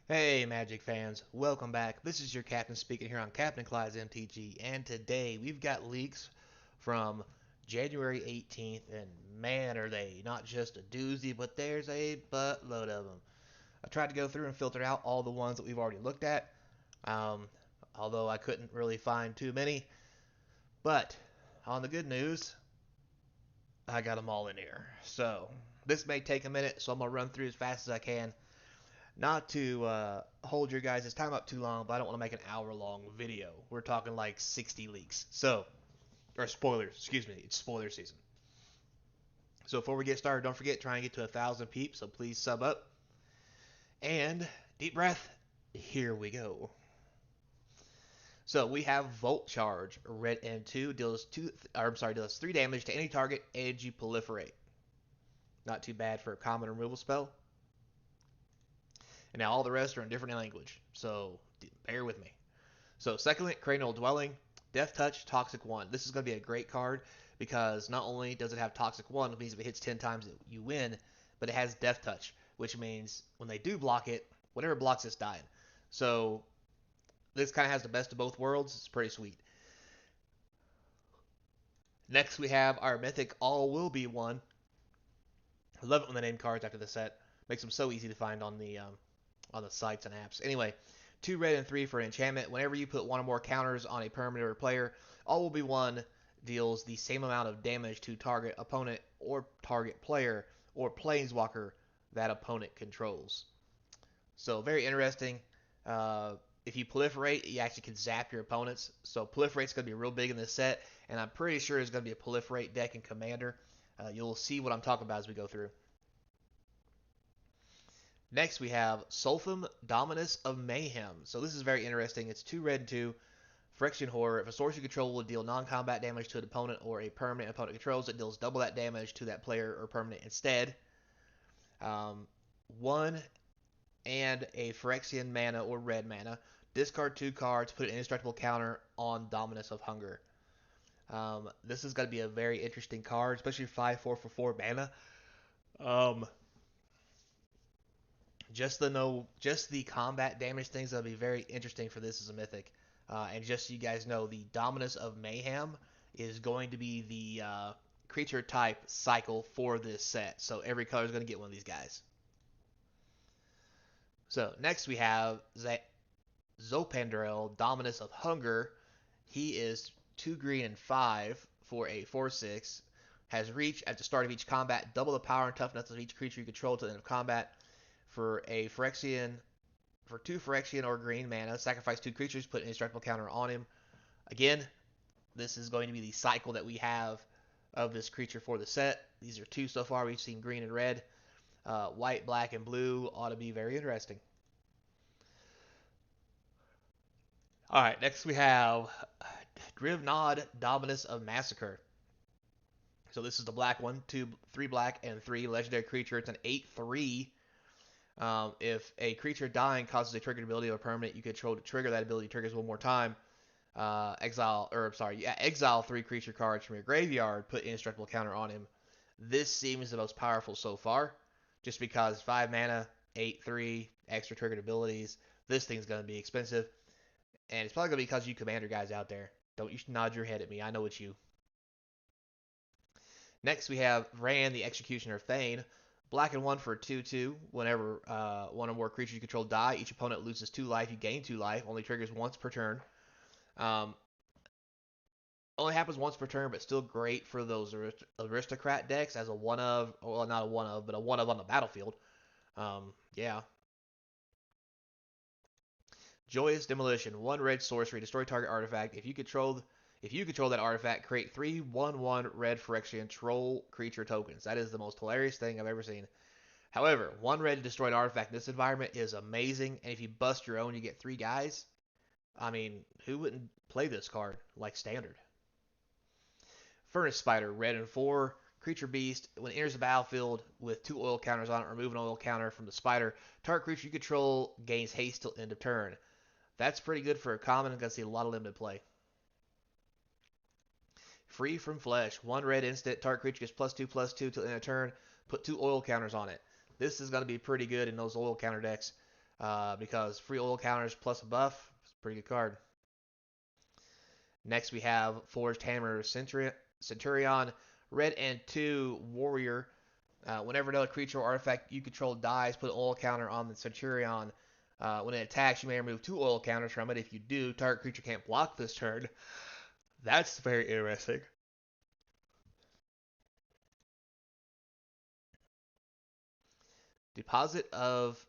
Hey, Magic fans, welcome back. This is your captain speaking here on Captain Clyde's MTG, and today we've got leaks from January 18th, and man, are they not just a doozy, but there's a buttload of them. I tried to go through and filter out all the ones that we've already looked at, um, although I couldn't really find too many. But on the good news, I got them all in here. So this may take a minute, so I'm gonna run through as fast as I can. Not to hold your guys' time up too long, but I don't want to make an hour-long video. We're talking like 60 leaks. So, or spoilers, excuse me, it's spoiler season. So before we get started, don't forget, try and get to 1,000 peeps, so please sub up. And deep breath, here we go. So we have Volt Charge, red and two, deals 3 damage to any target and you proliferate. Not too bad for a common removal spell. And now all the rest are in different language, so bear with me. So secondly, Cranial Dwelling, Death Touch, Toxic 1. This is going to be a great card because not only does it have Toxic 1, which means if it hits 10 times you win, but it has Death Touch, which means when they do block it, whatever blocks it's dying. So this kind of has the best of both worlds. It's pretty sweet. Next we have our Mythic All Will Be one. I love it when they name cards after the set. Makes them so easy to find on the sites and apps. Anyway, 2 red and 3 for an enchantment. Whenever you put one or more counters on a permanent or player, all will be one deals the same amount of damage to target opponent or target player or planeswalker that opponent controls. So very interesting. Uh, if you proliferate, you actually can zap your opponents. So proliferate's going to be real big in this set, and I'm pretty sure there's going to be a proliferate deck in Commander. You'll see what I'm talking about as we go through. Next, we have Sulfum Dominus of Mayhem. So this is very interesting. It's 2 red and 2. Phyrexian Horror. If a source you control will deal non-combat damage to an opponent or a permanent opponent controls, it deals double that damage to that player or permanent instead. Um, 1 and a Phyrexian mana or red mana. Discard 2 cards, put an indestructible counter on Dominus of Hunger. This is going to be a very interesting card, especially 5/4 for 4 mana. Um, just the combat damage things that'll be very interesting for this as a mythic. And just so you guys know, the Dominus of Mayhem is going to be the creature type cycle for this set. So every color is going to get one of these guys. So next we have Zopandrel, Dominus of Hunger. He is 2 green and 5 for a 4/6. Has reach at the start of each combat, double the power and toughness of each creature you control to the end of combat. For a Phyrexian, for 2 Phyrexian or green mana, sacrifice 2 creatures, put an indestructible counter on him. Again, this is going to be the cycle that we have of this creature for the set. These are 2 so far. We've seen green and red. White, black, and blue ought to be very interesting. All right, next we have Drivnod, Dominus of Massacre. So this is the black one, 3 black and 3 legendary creature. It's an 8/3. If a creature dying causes a triggered ability of a permanent you control to trigger, that ability triggers one more time. Exile 3 creature cards from your graveyard, put indestructible counter on him. This seems the most powerful so far, just because 5 mana, 8/3, extra triggered abilities. This thing's going to be expensive, and it's probably going to be because you commander guys out there. Don't you nod your head at me, I know it's you. Next, we have Ran, the Executioner Thane. Black and 1 for 2/2. Whenever one or more creatures you control die, each opponent loses 2 life. You gain 2 life. Only triggers once per turn. Um, only happens once per turn, but still great for those aristocrat decks as a one of, well, not a one of, but a one of on the battlefield. Yeah. Joyous Demolition. 1 red sorcery. Destroy target artifact. If you control that artifact, create 3/1/1 red Phyrexian troll creature tokens. That is the most hilarious thing I've ever seen. However, 1 red to destroy an artifact in this environment is amazing, and if you bust your own, you get 3 guys. I mean, who wouldn't play this card like standard? Furnace Spider, red and 4. Creature Beast. When it enters the battlefield with 2 oil counters on it, remove an oil counter from the spider. Target creature you control gains haste till end of turn. That's pretty good for a common. I'm going to see a lot of limited play. Free from Flesh. 1 red instant. Target creature gets +2/+2 till end of turn. Put 2 oil counters on it. This is going to be pretty good in those oil counter decks. because free oil counters plus a buff. It's a pretty good card. Next we have Forged Hammer Centurion, red and 2 warrior. Whenever another creature or artifact you control dies, put an oil counter on the Centurion. When it attacks, you may remove 2 oil counters from it. If you do, target creature can't block this turn. That's very interesting. Deposit of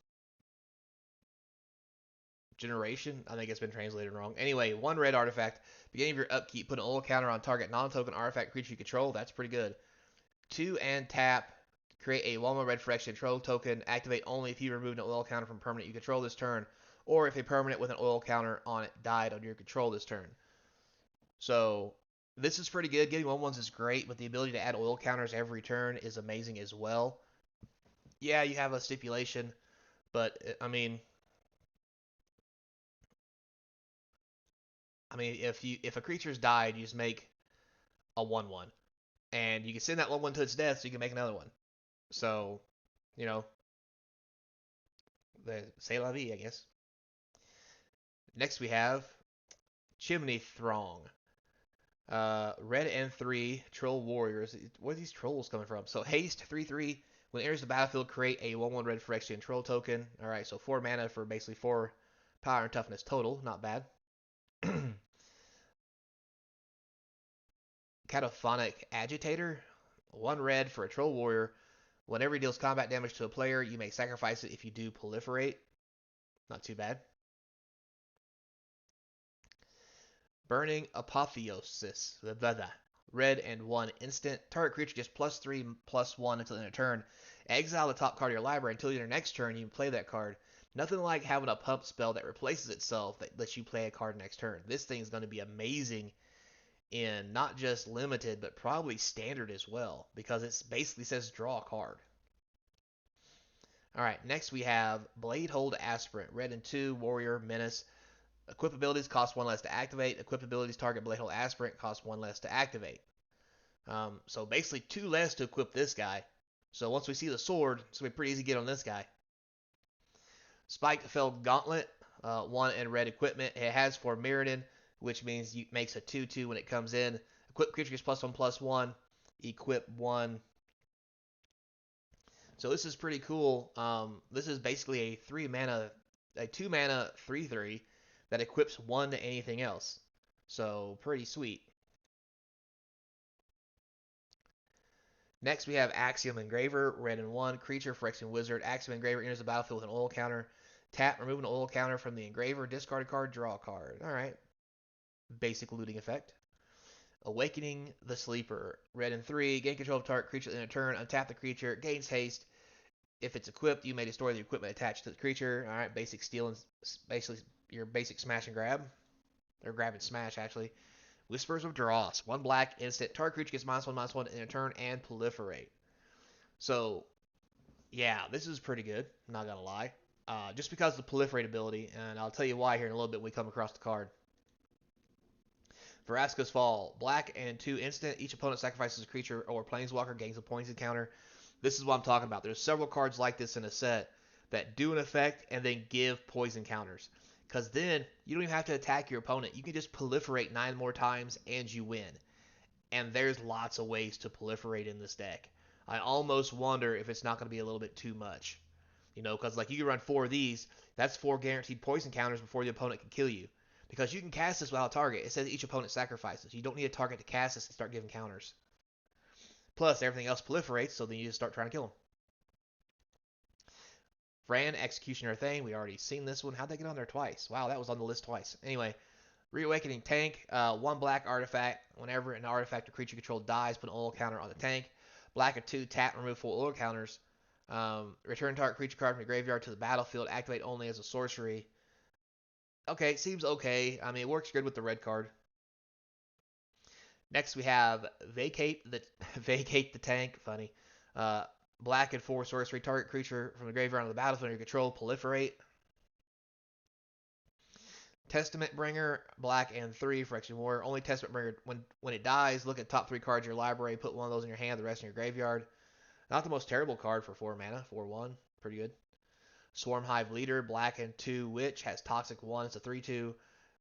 Generation. I think it's been translated wrong. Anyway, 1 red artifact. Beginning of your upkeep, put an oil counter on target non-token artifact creature you control. That's pretty good. 2 and tap. Create a 1/1 red Phyrexia control token. Activate only if you remove an oil counter from permanent you control this turn, or if a permanent with an oil counter on it died under your control this turn. So this is pretty good. Getting 1/1s is great, but the ability to add oil counters every turn is amazing as well. Yeah, you have a stipulation, but I mean, if a creature's died, you just make a 1/1, and you can send that 1/1 to its death, so you can make another one. So, you know, the c'est la vie, I guess. Next we have Chimney Throng. Red and 3 Troll Warriors. Where are these trolls coming from? So haste 3/3. When it enters the battlefield, create a 1/1 red Phyrexian troll token. All right, so 4 mana for basically 4 power and toughness total. Not bad. Cataphonic Agitator. 1 red for a troll warrior. Whenever he deals combat damage to a player, you may sacrifice it if you do proliferate. Not too bad. Burning Apotheosis. Red and 1 instant. Target creature gets +3/+1 until the end of turn. Exile the top card of your library until your next turn. You can play that card. Nothing like having a pump spell that replaces itself that lets you play a card next turn. This thing is going to be amazing in not just limited, but probably standard as well, because it basically says draw a card. All right, next we have Blade Hold Aspirant. Red and 2 Warrior Menace. Equip abilities cost 1 less to activate. Equip abilities target Blade Hold Aspirant cost 1 less to activate. So basically 2 less to equip this guy. So once we see the sword, it's going to be pretty easy to get on this guy. Spiked Felled Gauntlet, 1 and red equipment. It has for Mirrodin, which means it makes a 2/2 when it comes in. Equip creature gets +1/+1. Equip 1. So this is pretty cool. This is basically a 2 mana 3/3 that equips 1 to anything else. So pretty sweet. Next we have Axiom Engraver, red and 1, creature, Phyrexian Wizard. Axiom Engraver enters the battlefield with an oil counter. Tap, remove an oil counter from the engraver, discard a card, draw a card. Alright. Basic looting effect. Awakening the Sleeper, red and 3, gain control of target creature in a turn, untap the creature, gains haste. If it's equipped, you may destroy the equipment attached to the creature. Alright, basic steal and basically your basic smash and grab. Or grab and smash, actually. Whispers of Dross. 1 black, instant. Target creature gets -1/-1 in a turn and proliferate. So, yeah, this is pretty good. I'm not going to lie. Just because of the proliferate ability, and I'll tell you why here in a little bit when we come across the card. Vraska's Fall. Black and 2 instant. Each opponent sacrifices a creature or planeswalker, gains a points encounter. This is what I'm talking about. There's several cards like this in a set that do an effect and then give poison counters. Because then you don't even have to attack your opponent. You can just proliferate 9 more times and you win. And there's lots of ways to proliferate in this deck. I almost wonder if it's not going to be a little bit too much. Because like you can run 4 of these, that's 4 guaranteed poison counters before the opponent can kill you. Because you can cast this without a target. It says each opponent sacrifices. You don't need a target to cast this and start giving counters. Plus, everything else proliferates, so then you just start trying to kill them. Fran, Executioner Thane. We already seen this one. How'd they get on there twice? Wow, that was on the list twice. Anyway, Reawakening Tank. 1 black artifact. Whenever an artifact or creature controlled dies, put an oil counter on the tank. Black and 2, tap, remove 4 oil counters. Return target creature card from the graveyard to the battlefield. Activate only as a sorcery. Okay, seems okay. I mean, it works good with the red card. Next, we have Vacate the Vacate the Tank. Funny. Black and 4 sorcery. Target creature from the graveyard on the battlefield under your control. Proliferate. Testament Bringer. Black and 3 Phyrexian Warrior. Only Testament Bringer when it dies. Look at top 3 cards of your library. Put one of those in your hand. The rest in your graveyard. Not the most terrible card for 4 mana. 4/1. Pretty good. Swarm Hive Leader, black and 2 Witch, has Toxic 1. It's a 3/2.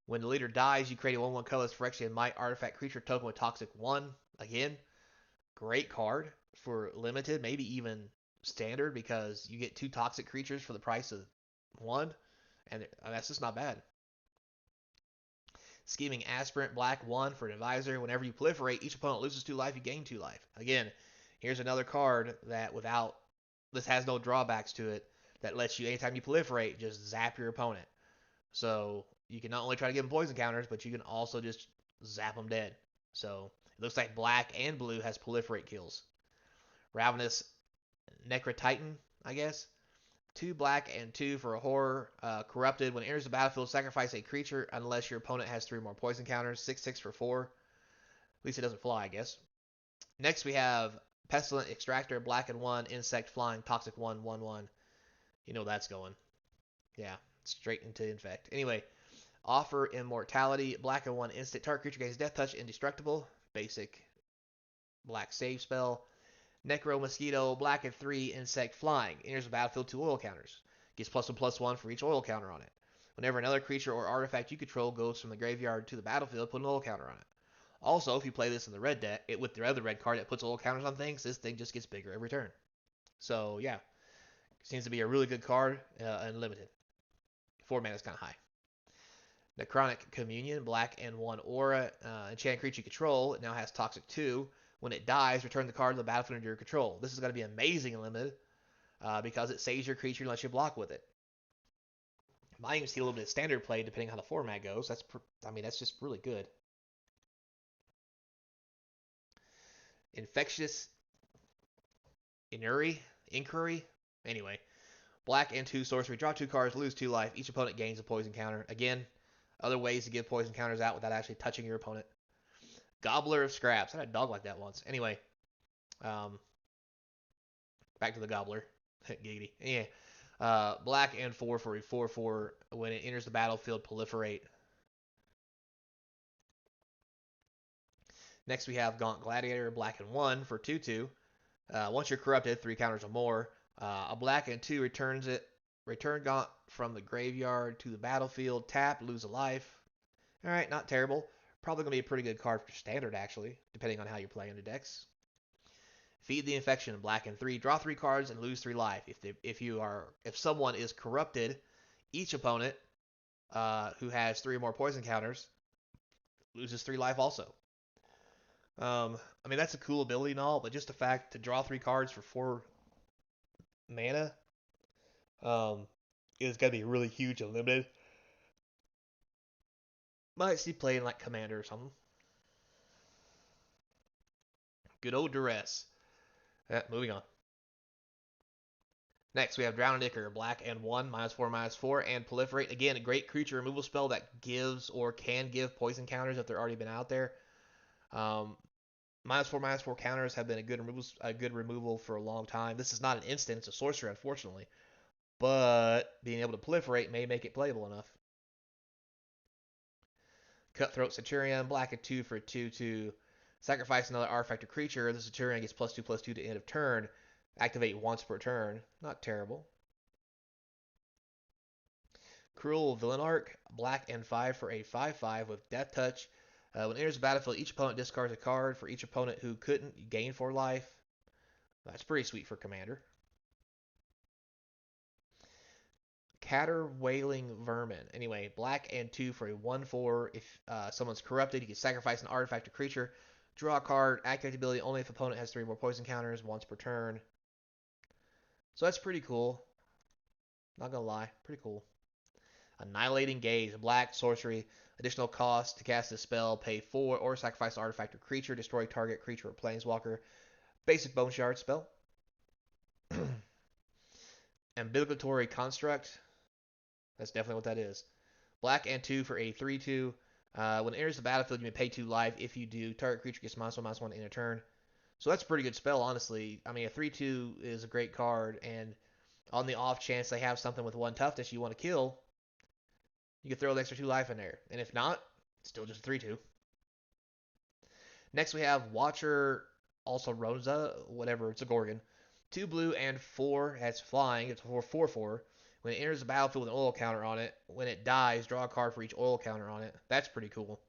When the leader dies, you create a 1/1 colorless Phyrexia Might artifact creature token with Toxic 1. Again, great card for limited, maybe even standard, because you get 2 toxic creatures for the price of 1, and that's just not bad. Scheming Aspirant, black 1 for an advisor. Whenever you proliferate, each opponent loses 2 life, you gain 2 life. Again, here's another card that this has no drawbacks to it, that lets you, anytime you proliferate, just zap your opponent. So you can not only try to give them poison counters, but you can also just zap them dead. So it looks like black and blue has proliferate kills. Ravenous Necrotitan, I guess. 2 black and 2 for a horror. Corrupted. When it enters the battlefield, sacrifice a creature unless your opponent has 3 more poison counters. 6/6 for 4. At least it doesn't fly, I guess. Next we have Pestilent Extractor, black and 1, insect flying, toxic 1, 1/1. You know that's going. Yeah, straight into infect. Anyway, offer immortality, black and 1, instant. Target creature gains death touch, indestructible. Basic black save spell. Necro Mosquito, black and 3, insect flying. Enters the battlefield 2 oil counters. Gets +1/+1 for each oil counter on it. Whenever another creature or artifact you control goes from the graveyard to the battlefield, put an oil counter on it. Also, if you play this in the red deck, with the other red card that puts oil counters on things, this thing just gets bigger every turn. So, yeah. Seems to be a really good card, and limited. 4 mana is kind of high. Necrotic Communion, black and 1 aura. Enchant creature you control. It now has Toxic 2. When it dies, return the card to the battlefield under your control. This is going to be amazing and limited, because it saves your creature and lets you block with it. Might even see a little bit of standard play depending on how the format goes. That's just really good. Infectious Inquiry. Anyway, black and 2 sorcery. Draw 2 cards, lose 2 life. Each opponent gains a poison counter. Again, other ways to give poison counters out without actually touching your opponent. Gobbler of Scraps. I had a dog like that once. Anyway, back to the Gobbler. Giggity. Yeah. Black and 4 for a 4/4. When it enters the battlefield, proliferate. Next we have Gaunt Gladiator, black and 1 for 2/2. Once you're corrupted, 3 counters or more. A black and 2 returns it. Return Gaunt from the graveyard to the battlefield. Tap, lose a life. Alright, not terrible. Probably going to be a pretty good card for standard, actually, depending on how you're playing the decks. Feed the Infection, black and 3. Draw 3 cards and lose 3 life. If someone is corrupted, each opponent who has 3 or more poison counters loses 3 life also. That's a cool ability and all, but just the fact to draw 3 cards for 4 mana is going to be really huge and limited. Might see playing like Commander or something. Good old Duress. Moving on. Next, we have Drowned Ichor, black and 1, -4/-4, and Proliferate. Again, a great creature removal spell that gives or can give poison counters if they're already been out there. -4/-4 counters have been a good removal for a long time. This is not an instant; it's a sorcery, unfortunately. But being able to proliferate may make it playable enough. Cutthroat Centurion, black and 2 for 2/2. Sacrifice another artifact or creature. The Centurion gets +2/+2 to end of turn. Activate once per turn. Not terrible. Cruel Villain Arc, black and 5 for a 5/5 with Death Touch. When it enters the battlefield, each opponent discards a card. For each opponent who couldn't, you gain 4 life. That's pretty sweet for Commander. Caterwailing Vermin. Anyway, black and 2 for a 1/4. If someone's corrupted, you can sacrifice an artifact or creature. Draw a card. Activate the ability only if opponent has 3 more poison counters, once per turn. So that's pretty cool. Not gonna lie, pretty cool. Annihilating Gaze, black, sorcery, additional cost to cast a spell, pay 4, or sacrifice an artifact or creature, destroy target creature or planeswalker. Basic Bone Shard spell. Ambulatory Construct, that's definitely what that is. Black and 2 for a 3/2. When it enters the battlefield, you may pay 2 life. If you do, target creature gets -1/-1 in a turn. So that's a pretty good spell, honestly. A 3/2 is a great card, and on the off chance they have something with 1 toughness you want to kill, you can throw an extra 2 life in there. And if not, it's still just a 3/2. Next we have Watcher, also Rosa, whatever, it's a Gorgon. 2 blue and 4 has flying. It's 4/4/4. When it enters the battlefield with an oil counter on it, when it dies, draw a card for each oil counter on it. That's pretty cool.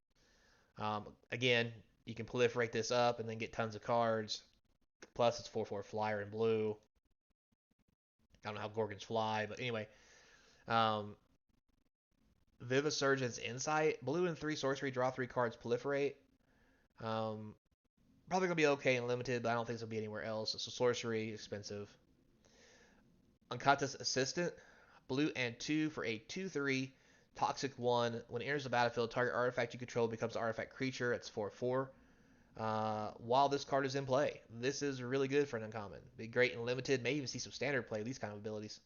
Again, you can proliferate this up and then get tons of cards. Plus, it's 4/4 flyer in blue. I don't know how Gorgons fly, but anyway. Um, Vivisurgence Insight. Blue and 3 sorcery, draw 3 cards, proliferate. Um, Probably going to be okay in limited, but I don't think it'll be anywhere else. It's a sorcery, expensive. Uncata's Assistant. Blue and 2 for a 2/3. Toxic 1. When it enters the battlefield, target artifact you control becomes an artifact creature. It's 4/4. While this card is in play. This is really good for an uncommon. Be great in limited. May even see some standard play, these kind of abilities.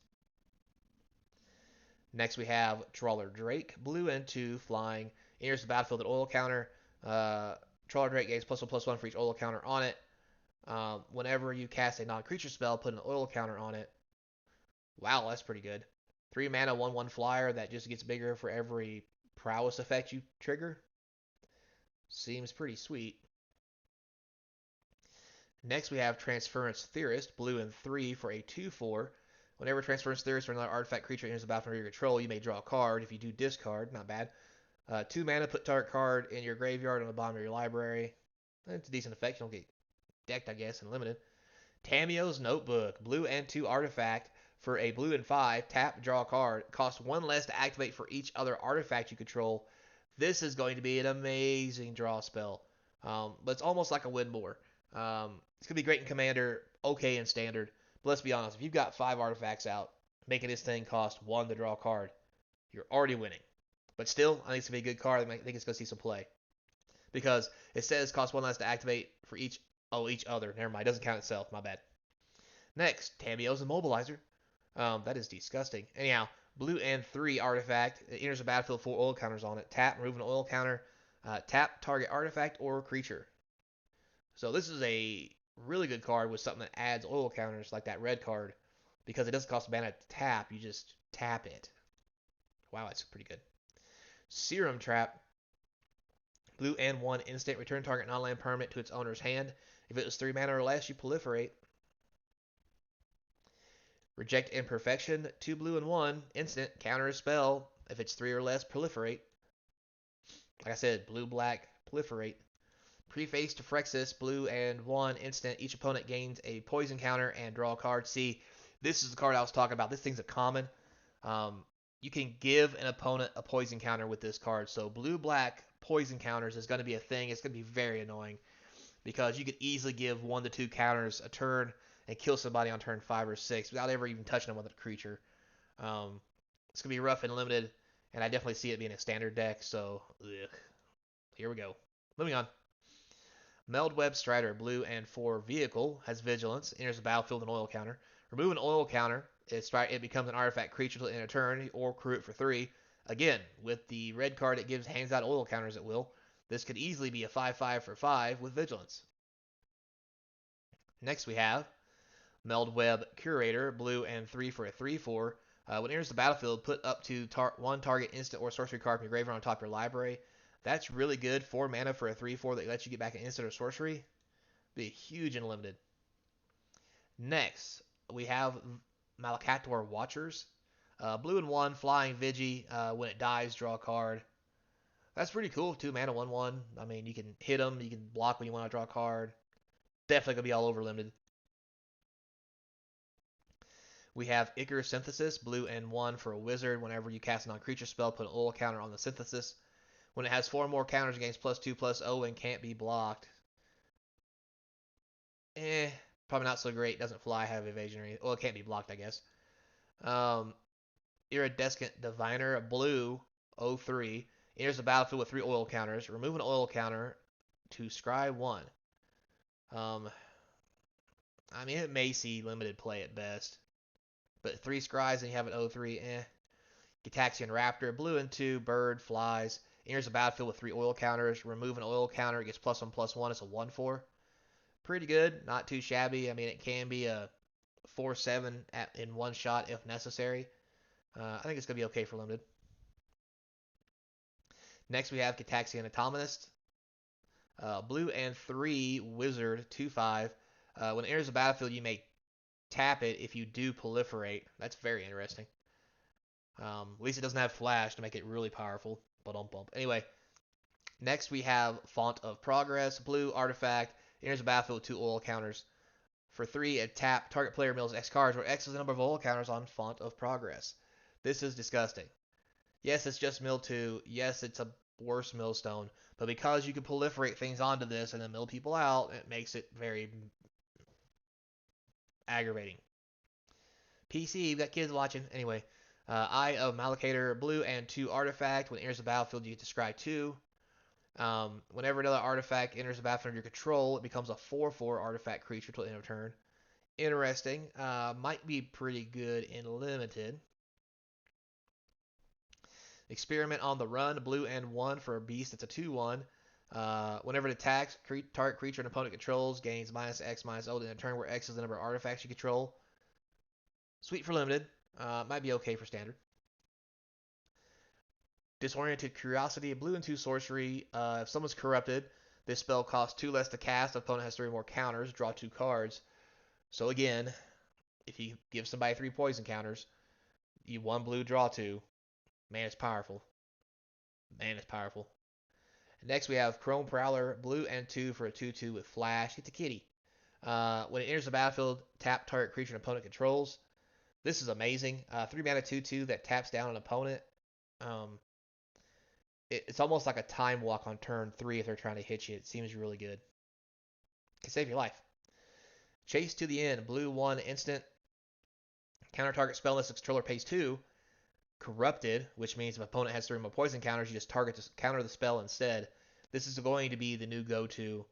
Next we have Trawler Drake. Blue and 2, flying. Enters the battlefield at oil counter. Trawler Drake gains +1/+1 for each oil counter on it. Whenever you cast a non-creature spell, put an oil counter on it. Wow, that's pretty good. 3 mana, 1/1 flyer that just gets bigger for every prowess effect you trigger. Seems pretty sweet. Next we have Transference Theorist, blue and 3 for a 2/4. Whenever Transference Theorist or another artifact creature enters the battlefield under your control, you may draw a card. If you do, discard. Not bad. 2 mana, put target card in your graveyard on the bottom of your library. It's a decent effect. You don't get decked, I guess, and limited. Tamio's Notebook, blue and 2 artifact for a blue and 5. Tap, draw a card. Cost 1 less to activate for each other artifact you control. This is going to be an amazing draw spell. But it's almost like a win more. It's going to be great in Commander, okay in Standard. But let's be honest, if you've got 5 artifacts out, making this thing cost 1 to draw a card, you're already winning. But still, I think it's going to be a good card. I think it's going to see some play. Because it says cost 1 less to activate for each other. Never mind, it doesn't count itself. My bad. Next, Tamio's Immobilizer. That is disgusting. Anyhow, blue and 3 artifact. It enters the battlefield 4 oil counters on it. Tap, remove an oil counter. Tap target artifact or creature. So this is a really good card with something that adds oil counters like that red card. Because it doesn't cost mana to tap, you just tap it. Wow, that's pretty good. Serum Trap. Blue and 1 instant. Return target non-land permanent to its owner's hand. If it was 3 mana or less, you proliferate. Reject Imperfection. 2 blue and 1 instant. Counter a spell. If it's 3 or less, proliferate. Like I said, blue, black, proliferate. Preface to Phyrexia. Blue and 1 instant. Each opponent gains a poison counter and draw a card. See, this is the card I was talking about. This thing's a common. You can give an opponent a poison counter with this card. So blue-black poison counters is going to be a thing. It's going to be very annoying because you could easily give 1 to 2 counters a turn and kill somebody on turn 5 or 6 without ever even touching them with a creature. It's going to be rough and limited, and I definitely see it being a standard deck. So, here we go. Moving on. Meldweb Strider, blue and 4 vehicle, has vigilance, enters the battlefield with an oil counter. Remove an oil counter. It becomes an artifact creature in a turn, or crew it for 3. Again, with the red card, it hands out oil counters at will. This could easily be a 5/5 for 5 with vigilance. Next we have Meldweb Curator, blue and 3 for a 3/4. When it enters the battlefield, put up to 1 target instant or sorcery card from your graveyard on top of your library. That's really good. 4 mana for a 3/4 that lets you get back an instant or sorcery. Be huge and limited. Next, we have Malakator Watchers. Blue and 1, flying Vigi. When it dies, draw a card. That's pretty cool. 2 mana, 1/1. I mean, you can hit them. You can block when you want to draw a card. Definitely going to be all over limited. We have Icarus Synthesis, blue and 1 for a wizard. Whenever you cast a non-creature spell, put an oil counter on the Synthesis. When it has 4 more counters against +2/+0 and can't be blocked. Probably not so great. Doesn't fly, have evasion or anything. Well, it can't be blocked, I guess. Iridescent Diviner, blue, 0/3. Enters the battlefield with 3 oil counters. Remove an oil counter to scry 1. I mean, it may see limited play at best. But 3 scries and you have an 0/3, Gitaxian Raptor, blue and 2, bird, flies. Enters the battlefield with 3 oil counters. Remove an oil counter, it gets +1/+1. It's a 1/4. Pretty good, not too shabby. I mean, it can be a 4/7 in one shot if necessary. I think it's going to be okay for limited. Next, we have Gitaxian Autonomist. Blue and 3, wizard, 2/5. When it enters the battlefield, you may tap it if you do proliferate. That's very interesting. At least it doesn't have flash to make it really powerful. But bump. Anyway, next we have Font of Progress. Blue artifact enters the battlefield with 2 oil counters. For 3, a tap target player mills X cards, where X is the number of oil counters on Font of Progress. This is disgusting. Yes, it's just mill 2. Yes, it's a worse millstone. But because you can proliferate things onto this and then mill people out, it makes it very aggravating. PC, you've got kids watching. Anyway, Eye of Malakator, blue and 2 artifact. When it enters the battlefield, you get to scry 2. Whenever another artifact enters the battlefield under your control, it becomes a 4/4 artifact creature till the end of turn. Interesting. Might be pretty good in limited. Experiment on the Run, blue and 1 for a beast. It's a 2/1. Whenever it attacks, target creature an opponent controls gains -X/-O in a turn where X is the number of artifacts you control. Sweet for limited. Might be okay for standard. Disoriented Curiosity, blue and 2 sorcery. If someone's corrupted, this spell costs 2 less to cast. The opponent has 3 more counters. Draw 2 cards. So again, if you give somebody 3 poison counters, you 1 blue, draw 2. Man, it's powerful. Man, it's powerful. Next, we have Chrome Prowler, blue and 2 for a 2/2 with Flash. It's a kitty. When it enters the battlefield, tap target creature and opponent controls. This is amazing. 3 mana 2/2 that taps down an opponent. Um, it's almost like a time walk on turn 3 if they're trying to hit you. It seems really good. It can save your life. Chase to the End, blue 1 instant. Counter target spell unless the controller pays 2. Corrupted, which means if opponent has 3 more poison counters, you just counter the spell instead. This is going to be the new go-to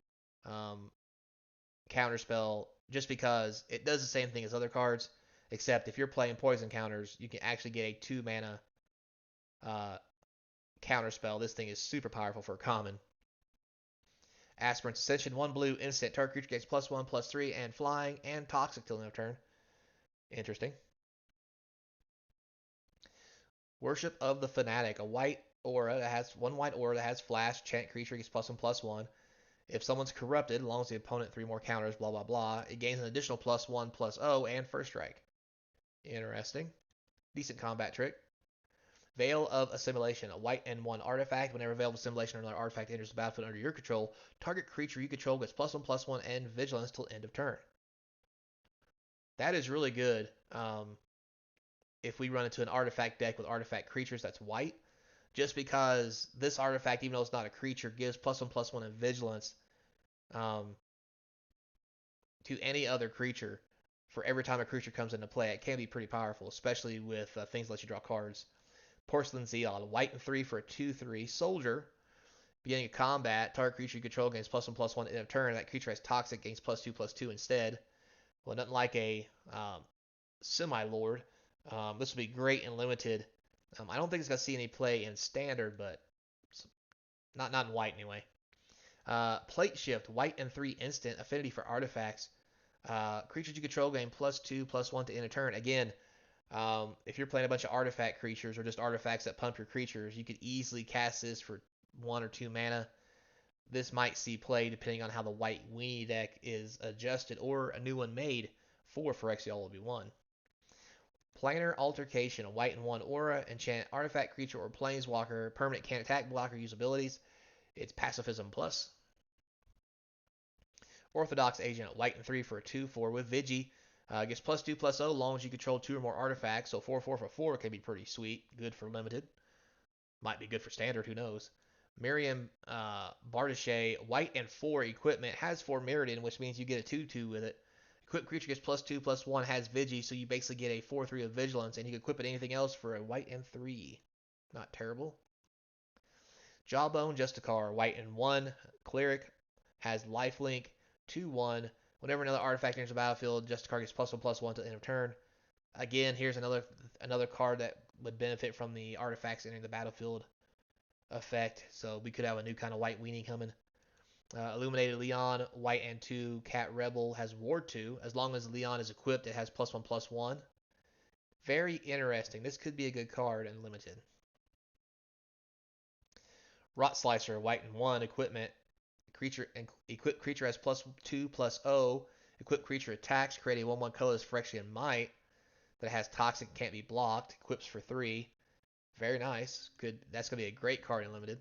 counter spell just because it does the same thing as other cards, except if you're playing poison counters, you can actually get a 2 mana counter spell. This thing is super powerful for a common. Aspirant's Ascension, 1 blue, instant. Target creature gets +1/+3 and flying and toxic till end of turn. Interesting. Worship of the Fanatic, a white aura that has 1 white aura that has flash. Chant creature gets +1/+1. If someone's corrupted, longs the opponent 3 more counters, blah blah blah. It gains an additional +1/+0 and first strike. Interesting. Decent combat trick. Veil of Assimilation, a white and 1 artifact. Whenever Veil of Assimilation or another artifact enters the battlefield under your control, target creature you control gets +1/+1 and vigilance till end of turn. That is really good. If we run into an artifact deck with artifact creatures that's white, just because this artifact, even though it's not a creature, gives +1/+1 and vigilance to any other creature for every time a creature comes into play. It can be pretty powerful, especially with things that let you draw cards. Porcelain Zeon, white and 3 for a 2/3 soldier. Beginning of combat, target creature you control gains +1/+1 end of turn. That creature has toxic, gains +2/+2 instead. Well, nothing like a semi-lord. This will be great in limited. I don't think it's going to see any play in standard, but not in white anyway. Plate Shift, white and 3 instant, affinity for artifacts. Creatures you control gain +2/+1 to end of turn. Again, if you're playing a bunch of artifact creatures or just artifacts that pump your creatures, you could easily cast this for 1 or 2 mana. This might see play depending on how the white weenie deck is adjusted or a new one made for Phyrexia All One. Planar Altercation, a white and 1 aura, enchant artifact creature or planeswalker, permanent can't attack, blocker, use abilities. It's Pacifism Plus. Orthodox Agent, white and 3 for a 2/4 with Vigi. Gets +2/+0 long as you control 2 or more artifacts, so 4/4 for 4 can be pretty sweet. Good for limited. Might be good for standard, who knows. Miriam Bardache, white and 4 equipment, has 4 Mirrodin, which means you get a 2/2 with it. Equipped creature gets +2/+1, has Vigi, so you basically get a 4/3 of Vigilance, and you can equip it anything else for a white and 3. Not terrible. Jawbone Justicar, white and 1, cleric, has lifelink, 2/1. Whenever another artifact enters the battlefield, Justicar gets +1/+1 to the end of turn. Again, here's another card that would benefit from the artifacts entering the battlefield effect. So we could have a new kind of white weenie coming. Illuminated Leon, white and 2, Cat Rebel, has Ward 2. As long as Leon is equipped, it has +1/+1. Very interesting. This could be a good card and limited. Rot Slicer, white and 1, equipment. Equipped creature has +2/+0. Equipped creature attacks, create a 1/1 colorless Phyrexia Might that has toxic, can't be blocked. Equips for 3. Very nice. Good. That's going to be a great card in limited.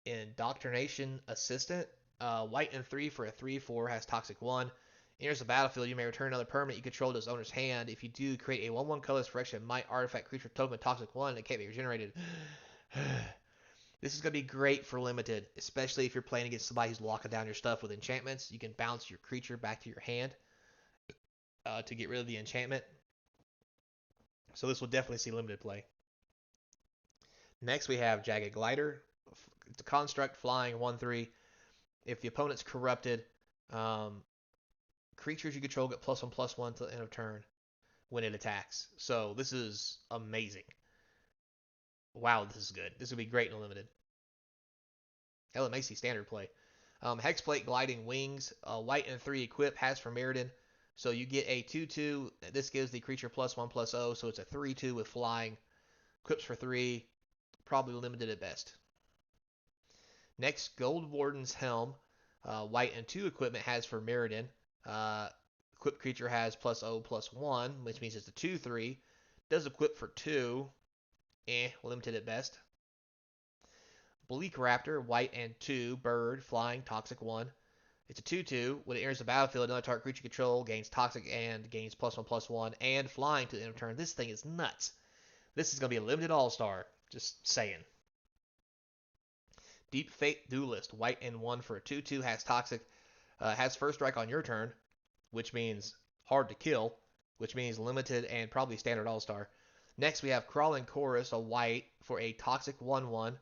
Indoctrination Assistant, white and 3 for a 3/4 has toxic 1. Enters the battlefield, you may return another permanent you control to its owner's hand. If you do, create a 1/1 colorless Phyrexia Might artifact creature token with toxic 1 that can't be regenerated. This is going to be great for limited, especially if you're playing against somebody who's locking down your stuff with enchantments. You can bounce your creature back to your hand to get rid of the enchantment. So this will definitely see limited play. Next we have Jagged Glider. It's a construct flying 1/3. If the opponent's corrupted, creatures you control get +1/+1 till the end of turn when it attacks. So this is amazing. Wow, this is good. This would be great in limited. Hell, it may see standard play. Hexplate Gliding Wings, white and 3 equip, has for Meriden. So you get a 2/2. This gives the creature +1/+0, so it's a 3/2 with flying. Equips for 3, probably limited at best. Next, Gold Warden's Helm, white and 2 equipment, has for Meriden. Equipped creature has +0/+1, which means it's a 2/3. Does equip for 2, limited at best. Bleak Raptor, white and 2, bird, flying, toxic 1. It's a 2/2. When it enters the battlefield, another target creature control gains toxic and gains +1/+1 and flying to the end of turn. This thing is nuts. This is going to be a limited all-star. Just saying. Deep Fate Duelist, white and 1 for a 2/2, has toxic, has first strike on your turn, which means hard to kill, which means limited and probably standard all-star. Next we have Crawling Chorus, a white for a toxic 1/1.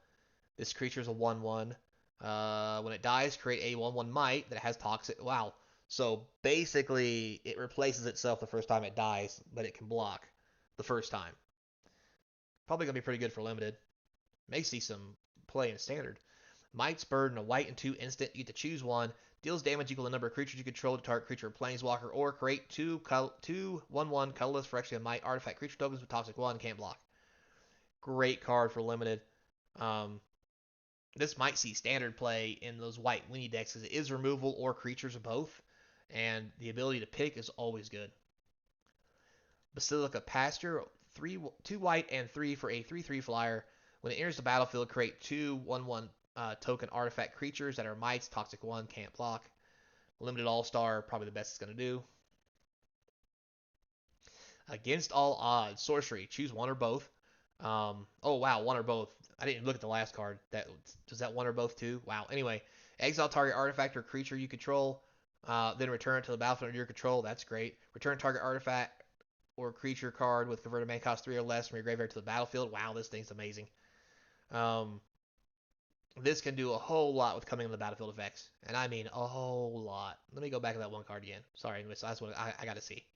This creature is a 1/1. When it dies, create a 1/1 Might that has toxic. Wow. So basically, it replaces itself the first time it dies, but it can block the first time. Probably going to be pretty good for limited. May see some play in standard. Might's Burden, a white and 2 instant. You get to choose one. Deals damage equal to the number of creatures you control to target creature or planeswalker, or create two 1/1 colorless Phyrexia Might artifact creature tokens with toxic 1, can't block. Great card for limited. This might see standard play in those white Winnie decks because it is removal or creatures of both, and the ability to pick is always good. Basilica Pasture, 2 white and 3 for a 3/3 flyer. When it enters the battlefield, create 2 1/1 token artifact creatures that are mites, toxic 1, can't block. Limited all-star, probably the best it's going to do. Against all odds, sorcery, choose one or both. Oh wow, one or both. I didn't look at the last card. Does that one or both too? Wow. Anyway, exile target artifact or creature you control, then return it to the battlefield under your control. That's great. Return target artifact or creature card with converted mana cost 3 or less from your graveyard to the battlefield. Wow, this thing's amazing. This can do a whole lot with coming in the battlefield effects, and I mean a whole lot. Let me go back to that one card again. Sorry, anyways, that's what I got to see.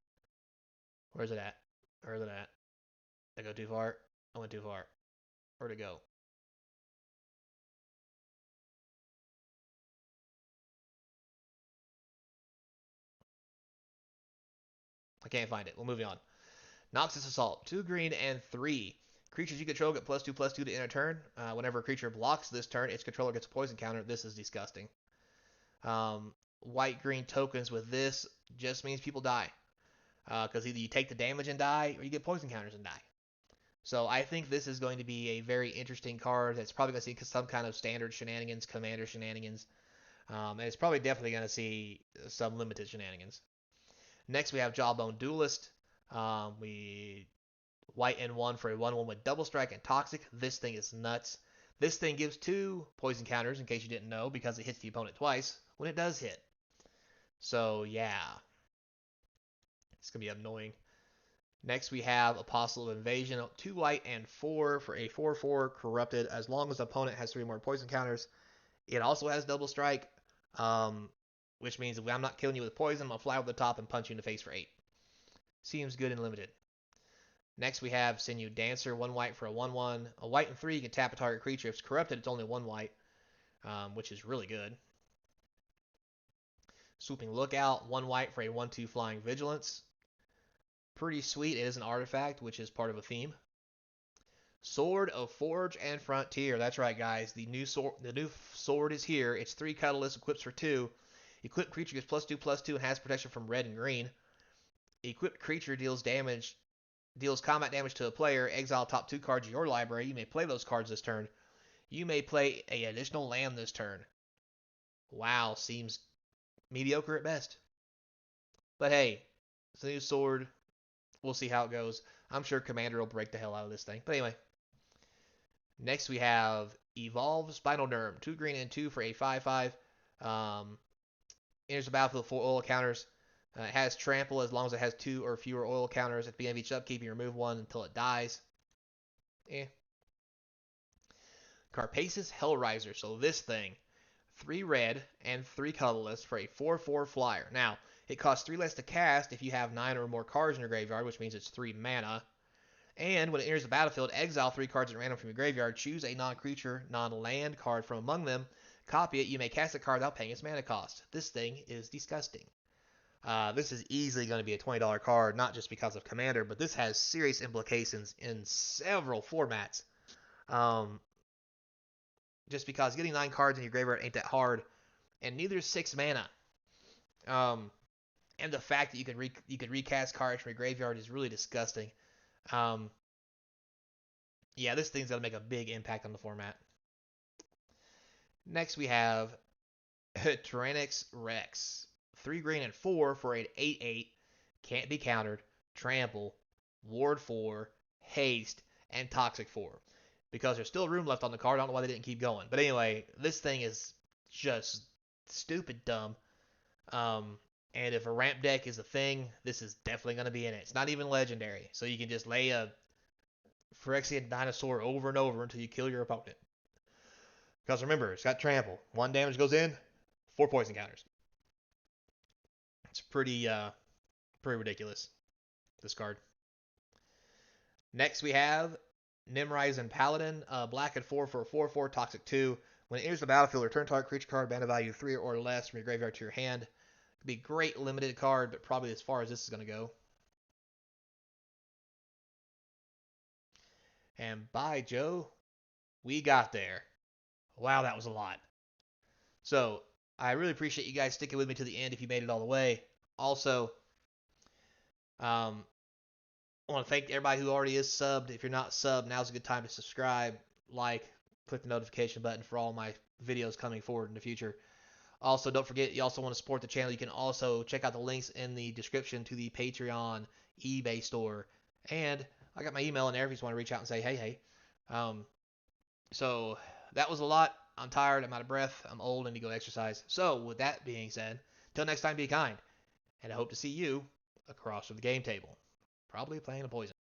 Where's it at? Where's it at? Did I go too far? I went too far. Where'd it go? I can't find it. We're moving on. Noxus Assault. 2 green and 3. Creatures you control get +2/+2 to end a turn. Whenever a creature blocks this turn, its controller gets a poison counter. This is disgusting. White-green tokens with this just means people die. Because either you take the damage and die, or you get poison counters and die. So I think this is going to be a very interesting card that's probably going to see some kind of standard shenanigans, commander shenanigans. And it's probably definitely going to see some limited shenanigans. Next, we have Jawbone Duelist. We white and 1 for a 1/1 with double strike and toxic. This thing is nuts. This thing gives 2 poison counters, in case you didn't know, because it hits the opponent twice when it does hit. So, yeah. It's going to be annoying. Next, we have Apostle of Invasion. 2 white and 4 for a 4/4 corrupted, as long as the opponent has 3 more poison counters. It also has double strike, which means if I'm not killing you with poison, I'll fly over the top and punch you in the face for 8. Seems good and limited. Next, we have Sinew Dancer. 1 white for a 1/1. A white and 3, you can tap a target creature. If it's corrupted, it's only 1 white, which is really good. Swooping Lookout. 1 white for a 1/2 flying vigilance. Pretty sweet. It is an artifact, which is part of a theme. Sword of Forge and Frontier. That's right, guys. The new sword is here. It's 3 colorless, equips for 2. Equipped creature gets +2/+2 and has protection from red and green. Equipped creature deals combat damage to a player. Exile top 2 cards of your library. You may play those cards this turn. You may play an additional land this turn. Wow, seems mediocre at best. But hey, it's a new sword. We'll see how it goes. I'm sure Commander will break the hell out of this thing. But anyway, next we have Evolve Spinal Nerve. 2 green and 2 for a 5/5. Enters the battlefield with 4 oil counters. It has trample as long as it has 2 or fewer oil counters. At the beginning of each upkeep, you remove 1 until it dies. Carpace's Hellraiser. So this thing, 3 red and 3 colorless for a 4/4 flyer. Now, it costs 3 less to cast if you have 9 or more cards in your graveyard, which means it's 3 mana. And when it enters the battlefield, exile 3 cards at random from your graveyard. Choose a non-creature, non-land card from among them. Copy it. You may cast a card without paying its mana cost. This thing is disgusting. This is easily going to be a $20 card, not just because of Commander, but this has serious implications in several formats. Just because getting 9 cards in your graveyard ain't that hard, and neither is 6 mana. And the fact that you could recast cards from your graveyard is really disgusting. Yeah, this thing's going to make a big impact on the format. Next we have Tyrannix Rex. 3 green and 4 for an 8/8. Can't be countered. Trample, Ward 4, Haste, and Toxic 4. Because there's still room left on the card. I don't know why they didn't keep going. But anyway, this thing is just stupid dumb. And if a ramp deck is a thing, this is definitely going to be in it. It's not even legendary. So you can just lay a Phyrexia dinosaur over and over until you kill your opponent. Because remember, it's got trample. 1 damage goes in, 4 poison counters. It's pretty ridiculous, this card. Next we have Nimrise and Paladin. Black and 4 for a 4/4, Toxic 2. When it enters the battlefield, return target creature card, mana value 3 or less from your graveyard to your hand. Could be a great limited card, but probably as far as this is going to go. And by Joe, we got there. Wow, that was a lot. So, I really appreciate you guys sticking with me to the end if you made it all the way. Also, I want to thank everybody who already is subbed. If you're not subbed, now's a good time to subscribe, like, click the notification button for all my videos coming forward in the future. Also, don't forget, you also want to support the channel. You can also check out the links in the description to the Patreon, eBay store. And I got my email in there if you just want to reach out and say, hey. So, that was a lot. I'm tired. I'm out of breath. I'm old. I need to go exercise. So, with that being said, until next time, be kind. And I hope to see you across from the game table. Probably playing a poison.